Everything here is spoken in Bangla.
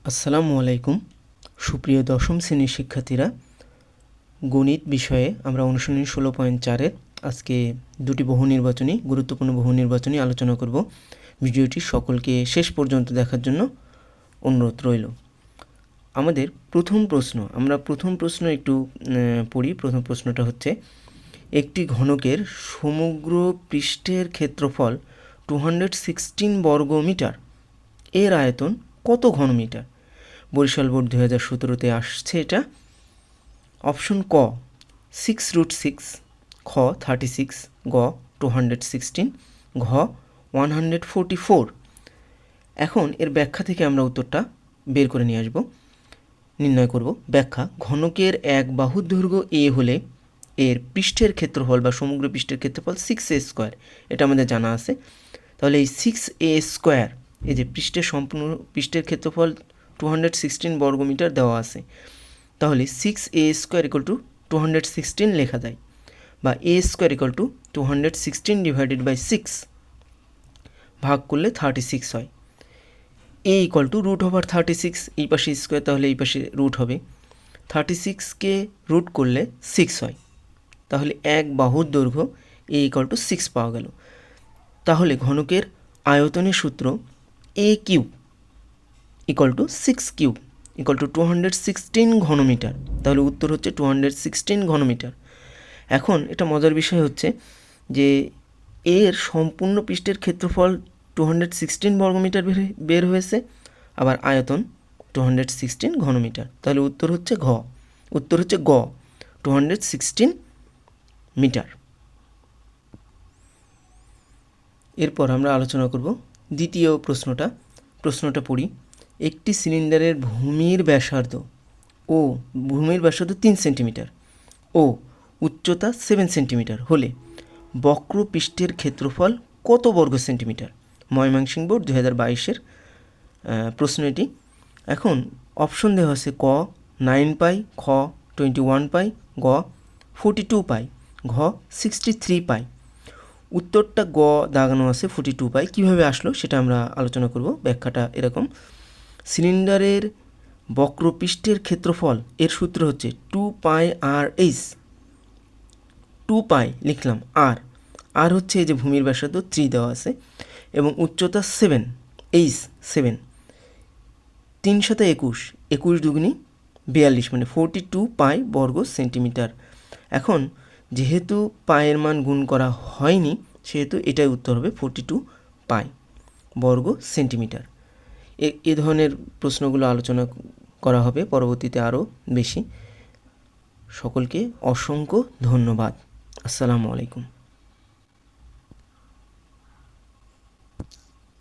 আসসালামু আলাইকুম সুপ্রিয় দশম শ্রেণীর শিক্ষার্থীরা, গণিত বিষয়ে আমরা অনুশীলনী 16.4-এর আজকে দুটি গুরুত্বপূর্ণ বহু নির্বাচনী আলোচনা করব। ভিডিওটি সকলকে শেষ পর্যন্ত দেখার জন্য অনুরোধ রইল। আমাদের আমরা প্রথম প্রশ্ন একটু পড়ি। প্রথম প্রশ্নটা হচ্ছে, একটি ঘনকের সমগ্র পৃষ্ঠের ক্ষেত্রফল 216 বর্গমিটার, এর আয়তন কত ঘনমিটার? বরিশাল বোর্ড 2017-তে আসছে এটা। অপশন ক 6√6, খ 36, গ 216, ঘ 144। এখন এর ব্যাখ্যা থেকে আমরা উত্তরটা বের করে নিয়ে আসব, নির্ণয় করব। ব্যাখ্যা: ঘনকের এক বাহুর দৈর্ঘ্য এ হলে এর পৃষ্ঠের ক্ষেত্রফল বা সমগ্র পৃষ্ঠের ক্ষেত্রফল 6a², এটা আমাদের জানা আছে। তাহলে এই 6a², এই যে সম্পূর্ণ পৃষ্ঠের ক্ষেত্রফল 216 বর্গমিটার দেওয়া আছে, তাহলে 6a² = 216 লেখা যায়, বা a² = 216 / 6 ভাগ করলে 36 হয়। a = √36, এই পাশে স্কোয়ার, তাহলে এই পাশে রুট হবে। 36কে রুট করলে 6 হয়, তাহলে এক বাহুর দৈর্ঘ্য a = 6 পাওয়া গেল। তাহলে ঘনকের আয়তনের সূত্র a³ = 6³ = 216 ঘনমিটার। তাহলে উত্তর হচ্ছে 216 ঘনমিটার। এখন এটা মজার বিষয় হচ্ছে যে এর সম্পূর্ণ পৃষ্ঠের ক্ষেত্রফল 216 বর্গমিটার বের হয়েছে, আবার আয়তন 216 ঘনমিটার। তাহলে উত্তর হচ্ছে গ 216 মিটার। এরপর আমরা আলোচনা করব দ্বিতীয় প্রশ্নটা পড়ি। একটি সিলিন্ডারের ভূমির ব্যাসার্ধ 3 সেন্টিমিটার ও উচ্চতা 7 সেন্টিমিটার হলে বক্র পৃষ্ঠের ক্ষেত্রফল কত বর্গ সেন্টিমিটার? ময়মনসিংহ বোর্ড 2022-এর প্রশ্ন এটি। এখন অপশন দেওয়া আছে: ক 9 পাই, খ 21 পাই, গ 42 পাই, ঘ 63 পাই। উত্তরটা গ দাগানো আছে 42 পাই। কীভাবে আসলো সেটা আমরা আলোচনা করব। ব্যাখ্যাটা এরকম: সিলিন্ডারের বক্রপৃষ্ঠের ক্ষেত্রফল এর সূত্র হচ্ছে 2πr/h। 2π লিখলাম, আর হচ্ছে এই যে ভূমির ব্যাসার্ধ 3 দেওয়া আছে, এবং উচ্চতা 7, h 7, 3 × 21, 21 দুগুণী 42, মানে 42 পাই বর্গ সেন্টিমিটার। এখন যেহেতু পায়ের মান গুণ করা হয়নি, সেহেতু এটাই উত্তর হবে 42 পাই বর্গ সেন্টিমিটার। এ ধরনের প্রশ্নগুলো আলোচনা করা হবে পরবর্তীতে আরও বেশি। সকলকে অসংখ্য ধন্যবাদ। আসসালামু আলাইকুম।